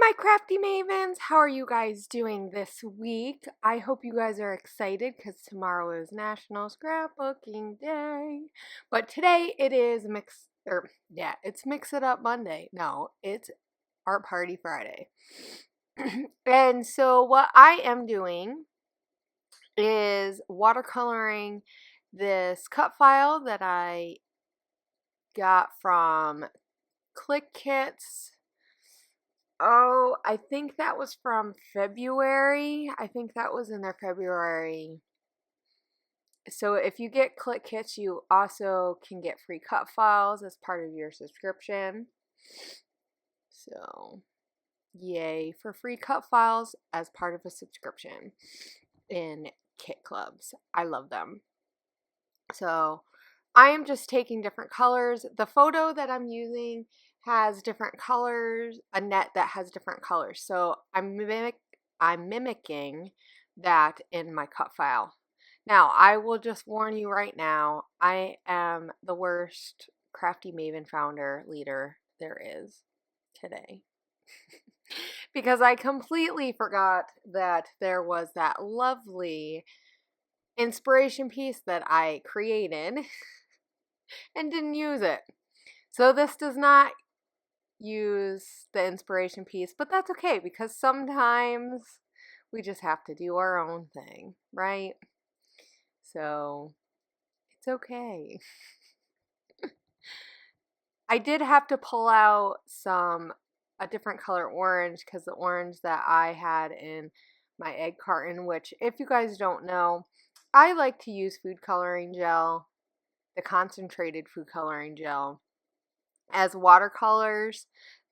my crafty mavens, how are you guys doing this week? I hope you guys are excited because tomorrow is National Scrapbooking Day. But today it is it's Mix It Up Monday. No, it's Art Party Friday. And so what I am doing is watercoloring this cut file that I got from Click Kits. Oh, I think that was from February. I think that was in their February. So if you get Click Kits, you also can get free cut files as part of your subscription. So, yay for free cut files as part of a subscription in kit clubs. I love them. So, I am just taking different colors. The photo that I'm using has different colors, a net that has different colors. So I'm mimicking that in my cut file. Now, I will just warn you right now, I am the worst Crafty Maven founder leader there is today. Because I completely forgot that there was that lovely inspiration piece that I created and didn't use it. So this does not use the inspiration piece, but that's okay because sometimes we just have to do our own thing, right? So it's okay. I did have to pull out a different color orange because the orange that I had in my egg carton, which if you guys don't know, I like to use food coloring gel, the concentrated food coloring gel, as watercolors.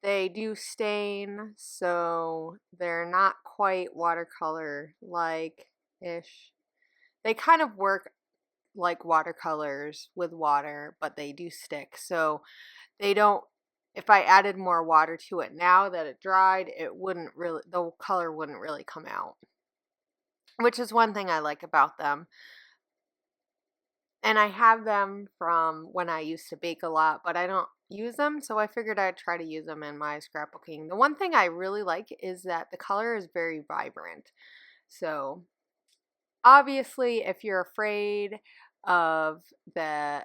They do stain, so they're not quite watercolor like ish. They kind of work like watercolors with water, but they do stick. So they don't, if I added more water to it now that it dried, the color wouldn't really come out, which is one thing I like about them. And I have them from when I used to bake a lot, but I don't use them, so I figured I'd try to use them in my scrapbooking. The one thing I really like is that the color is very vibrant. So obviously, if you're afraid of the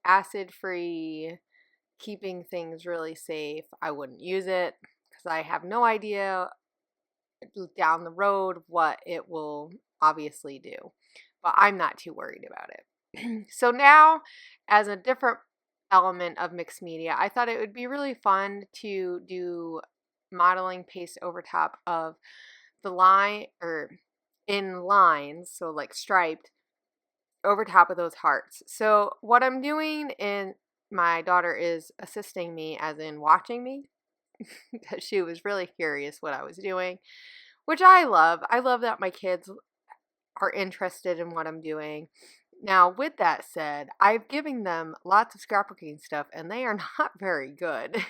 acid-free, keeping things really safe, I wouldn't use it because I have no idea down the road what it will obviously do. But I'm not too worried about it. So now, as a different element of mixed media, I thought it would be really fun to do modeling paste over top of the line, or in lines, so like striped, over top of those hearts. So what I'm doing, and my daughter is assisting me, as in watching me, because she was really curious what I was doing, which I love. I love that my kids are interested in what I'm doing. Now, with that said, I've given them lots of scrapbooking stuff, and they are not very good.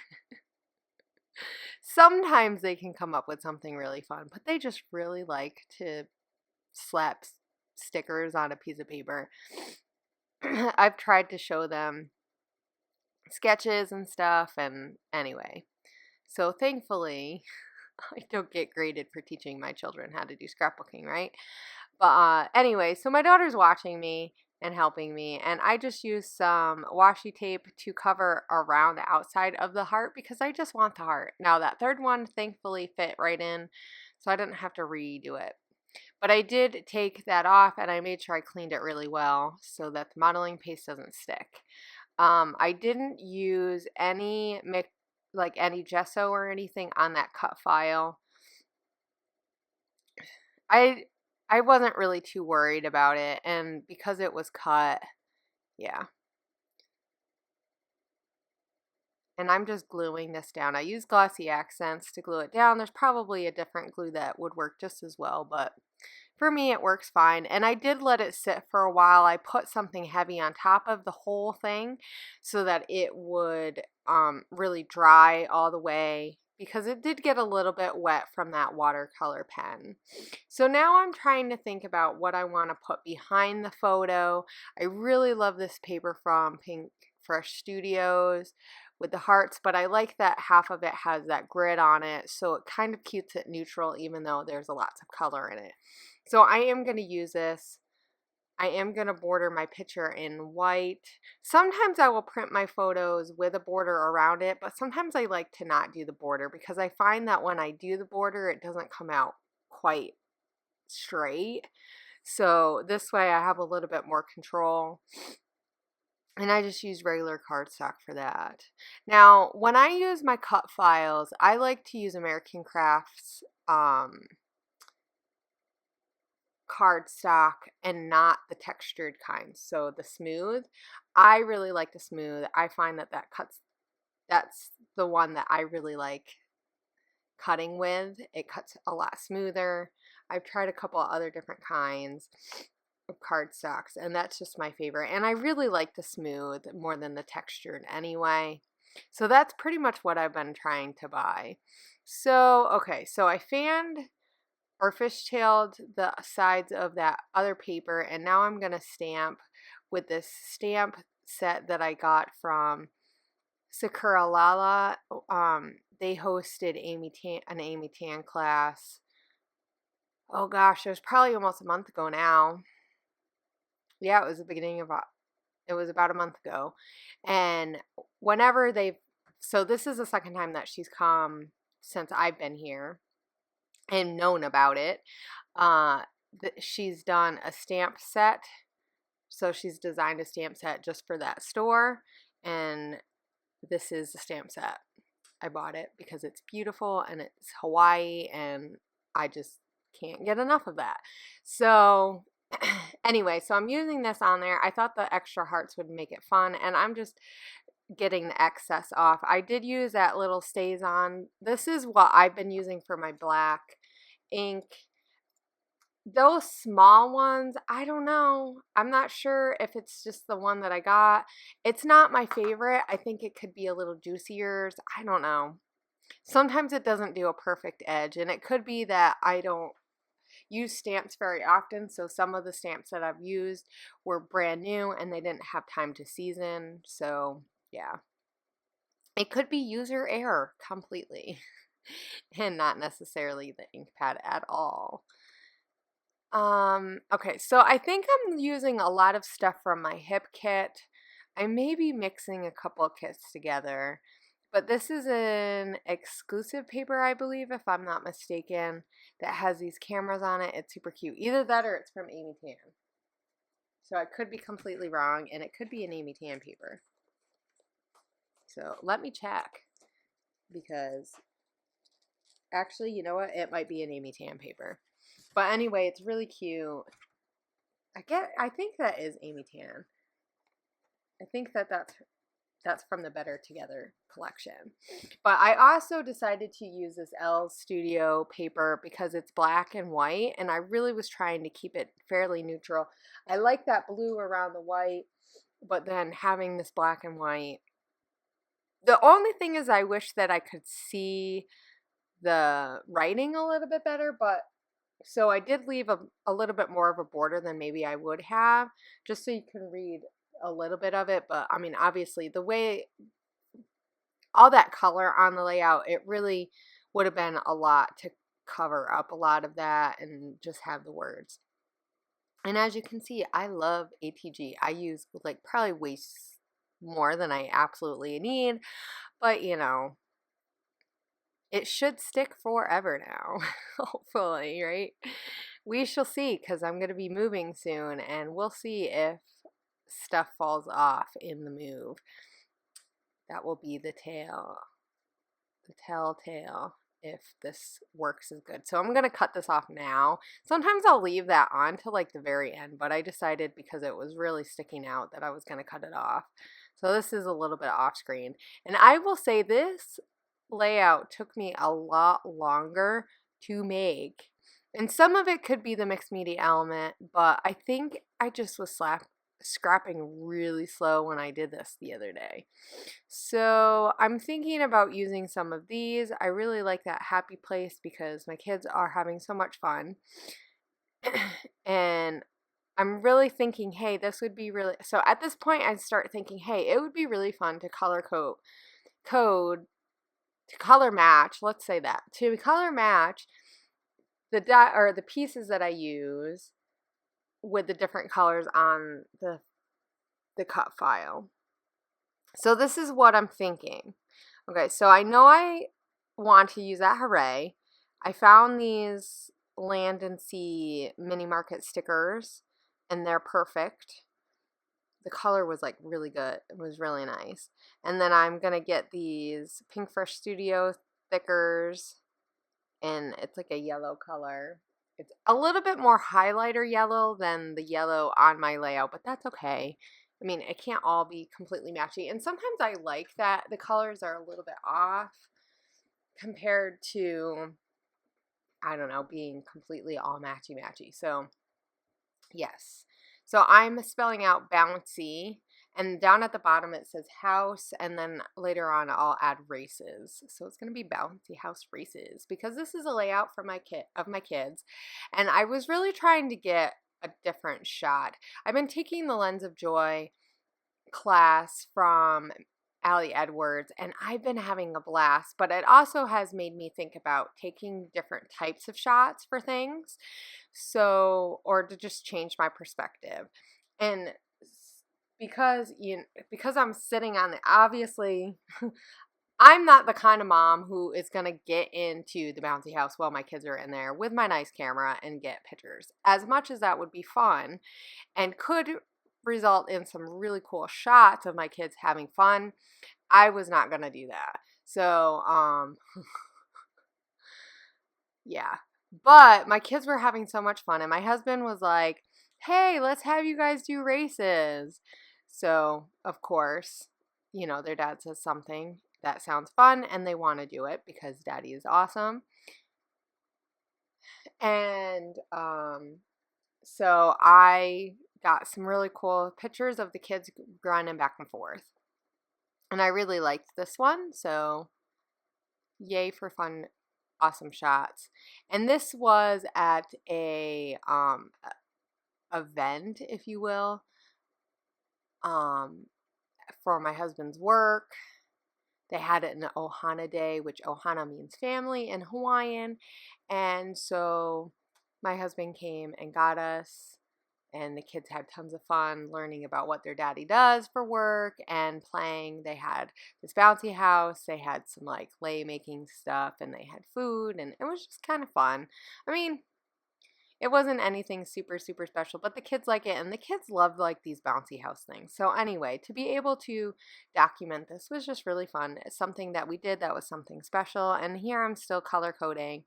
Sometimes they can come up with something really fun, but they just really like to slap stickers on a piece of paper. I've tried to show them sketches and stuff, and anyway. So thankfully, I don't get graded for teaching my children how to do scrapbooking, right? But anyway, so my daughter's watching me and helping me, and I just used some washi tape to cover around the outside of the heart because I just want the heart. Now that third one thankfully fit right in, so I didn't have to redo it. But I did take that off, and I made sure I cleaned it really well so that the modeling paste doesn't stick. I didn't use any gesso or anything on that cut file. I wasn't really too worried about it, and because it was cut, yeah. And I'm just gluing this down. I use glossy accents to glue it down. There's probably a different glue that would work just as well, but for me it works fine. And I did let it sit for a while. I put something heavy on top of the whole thing so that it would really dry all the way because it did get a little bit wet from that watercolor pen. So now I'm trying to think about what I want to put behind the photo. I really love this paper from Pink Fresh Studios with the hearts, but I like that half of it has that grid on it, so it kind of keeps it neutral even though there's lots of color in it. So I am going to use this. I am going to border my picture in white. Sometimes I will print my photos with a border around it, but sometimes I like to not do the border because I find that when I do the border, it doesn't come out quite straight. So this way I have a little bit more control. And I just use regular cardstock for that. Now, when I use my cut files, I like to use American Crafts cardstock and not the textured kind. So the smooth, I really like the smooth. I find that that's the one that I really like cutting with. It cuts a lot smoother. I've tried a couple of other different kinds of cardstocks, and that's just my favorite. And I really like the smooth more than the textured anyway. So that's pretty much what I've been trying to buy. So, okay, so I fanned or fishtailed the sides of that other paper, and now I'm going to stamp with this stamp set that I got from Sakura Lala. They hosted an Amy Tan class. Oh gosh, it was probably almost a month ago now. Yeah, it was the beginning of, it was about a month ago. And whenever so this is the second time that she's come since I've been here and known about it. She's done a stamp set. So she's designed a stamp set just for that store. And this is the stamp set. I bought it because it's beautiful and it's Hawaii and I just can't get enough of that. So anyway, so I'm using this on there. I thought the extra hearts would make it fun, and I'm just getting the excess off. I did use that little stays on. This is what I've been using for my black ink. Those small ones, I don't know. I'm not sure if it's just the one that I got. It's not my favorite. I think it could be a little juicier. I don't know. Sometimes it doesn't do a perfect edge, and it could be that I don't use stamps very often, so some of the stamps that I've used were brand new and they didn't have time to season. So yeah, it could be user error completely and not necessarily the ink pad at all. Okay, so I think I'm using a lot of stuff from my hip kit. I may be mixing a couple of kits together, but this is an exclusive paper, I believe, if I'm not mistaken, that has these cameras on it. It's super cute. Either that or it's from Amy Tan. So I could be completely wrong, and it could be an Amy Tan paper. So let me check, because actually, you know what? It might be an Amy Tan paper. But anyway, it's really cute. I think that is Amy Tan. I think that's from the Better Together collection. But I also decided to use this Elle Studio paper because it's black and white, and I really was trying to keep it fairly neutral. I like that blue around the white, but then having this black and white. The only thing is I wish that I could see the writing a little bit better, but so I did leave a little bit more of a border than maybe I would have, just so you can read a little bit of it. But I mean, obviously the way all that color on the layout, it really would have been a lot to cover up a lot of that and just have the words. And as you can see, I love ATG. I use like probably way more than I absolutely need, but you know, it should stick forever now, hopefully, right? We shall see, because I'm going to be moving soon, and we'll see if stuff falls off in the move. That will be the telltale if this works as good. So I'm going to cut this off now. Sometimes I'll leave that on till like the very end, but I decided because it was really sticking out that I was going to cut it off. So this is a little bit off screen. And I will say this layout took me a lot longer to make, and some of it could be the mixed media element, but I think I just was scrapping really slow when I did this the other day. So I'm thinking about using some of these. I really like that happy place because my kids are having so much fun. And I'm really thinking, hey, this would be really, so at this point I start thinking, hey, it would be really fun to code to color match, let's say that, to color match the pieces that I use with the different colors on the cut file. So this is what I'm thinking. Okay, so I know I want to use that hooray. I found these Land and Sea mini market stickers and they're perfect. The color was like really good. It was really nice. And then I'm going to get these Pink Fresh Studio stickers and it's like a yellow color. It's a little bit more highlighter yellow than the yellow on my layout, but that's okay. I mean, it can't all be completely matchy. And sometimes I like that the colors are a little bit off compared to, I don't know, being completely all matchy-matchy. So, yes. So I'm spelling out Bouncy. And down at the bottom it says house, and then later on I'll add races. So it's going to be Bouncy House Races because this is a layout for my kids. And I was really trying to get a different shot. I've been taking the Lens of Joy class from Allie Edwards, and I've been having a blast, but it also has made me think about taking different types of shots for things, so, or to just change my perspective. And because I'm sitting on the, obviously I'm not the kind of mom who is going to get into the bouncy house while my kids are in there with my nice camera and get pictures. As much as that would be fun and could result in some really cool shots of my kids having fun, I was not going to do that. So, yeah. But my kids were having so much fun, and my husband was like, hey, let's have you guys do races. So, of course, you know, their dad says something that sounds fun, and they want to do it because daddy is awesome. And so I got some really cool pictures of the kids running back and forth. And I really liked this one, so yay for fun, awesome shots. And this was at a event, if you will, for my husband's work. They had it in the Ohana Day, which Ohana means family in Hawaiian. And so my husband came and got us, and the kids had tons of fun learning about what their daddy does for work and playing. They had this bouncy house, they had some like clay making stuff, and they had food, and it was just kind of fun. I mean, it wasn't anything super, super special, but the kids like it, and the kids loved like these bouncy house things. So anyway, to be able to document this was just really fun. It's something that we did that was something special, and here I'm still color coding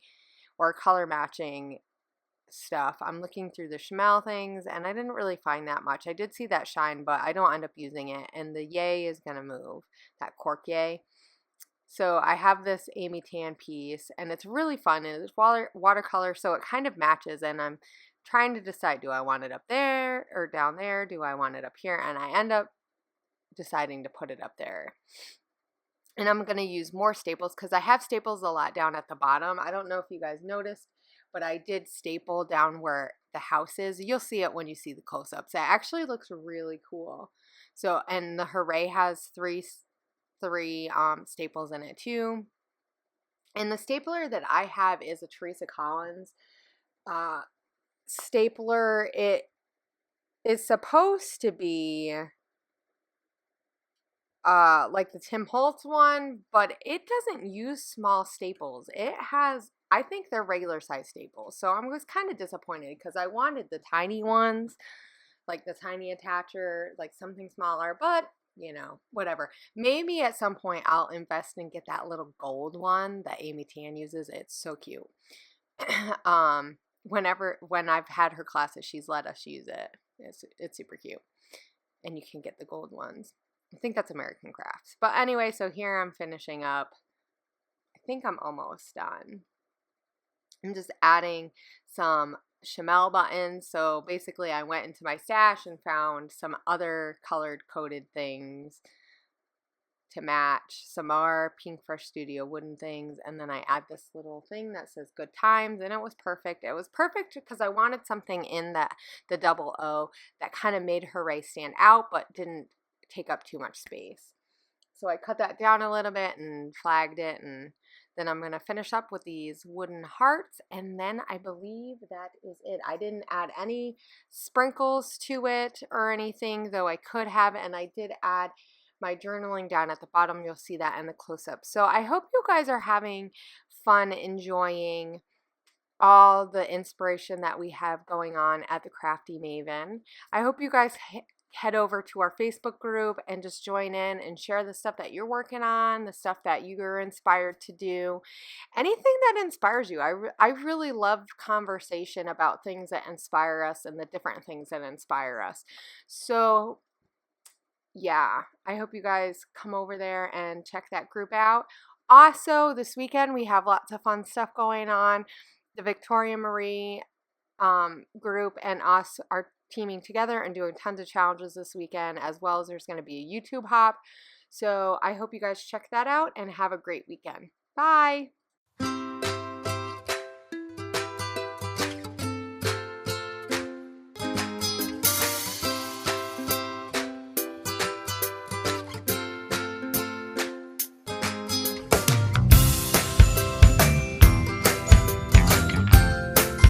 or color matching stuff. I'm looking through the Chamel things, and I didn't really find that much. I did see that shine, but I don't end up using it, and the yay is going to move, that cork yay. So I have this Amy Tan piece, and it's really fun, and it's watercolor, so it kind of matches, and I'm trying to decide, do I want it up there or down there? Do I want it up here? And I end up deciding to put it up there. And I'm going to use more staples because I have staples a lot down at the bottom. I don't know if you guys noticed, but I did staple down where the house is. You'll see it when you see the close-ups. It actually looks really cool. So, and the hooray has three staples in it too. And the stapler that I have is a Teresa Collins stapler. It is supposed to be like the Tim Holtz one, but it doesn't use small staples. It has, I think they're regular size staples. So I was kind of disappointed because I wanted the tiny ones, like the tiny attacher, like something smaller, but you know, whatever. Maybe at some point I'll invest and get that little gold one that Amy Tan uses. It's so cute. When I've had her classes, she's let us use it. It's super cute. And you can get the gold ones. I think that's American Crafts. But anyway, so here I'm finishing up. I think I'm almost done. I'm just adding some Chamel buttons. So basically I went into my stash and found some other colored coded things to match, some more Pink Fresh Studio wooden things, and then I add this little thing that says good times, and it was perfect. It was perfect because I wanted something in the double O that kind of made her race stand out but didn't take up too much space. So I cut that down a little bit and flagged it, and then I'm going to finish up with these wooden hearts, and then I believe that is it. I didn't add any sprinkles to it or anything, though I could have, and I did add my journaling down at the bottom. You'll see that in the close-up. So I hope you guys are having fun enjoying all the inspiration that we have going on at the Crafty Maven. I hope you guys head over to our Facebook group and just join in and share the stuff that you're working on, the stuff that you're inspired to do, anything that inspires you. I really love conversation about things that inspire us and the different things that inspire us. So yeah, I hope you guys come over there and check that group out. Also, this weekend we have lots of fun stuff going on. The Victoria Marie group and us are teaming together and doing tons of challenges this weekend, as well as there's going to be a YouTube hop. So I hope you guys check that out and have a great weekend. Bye!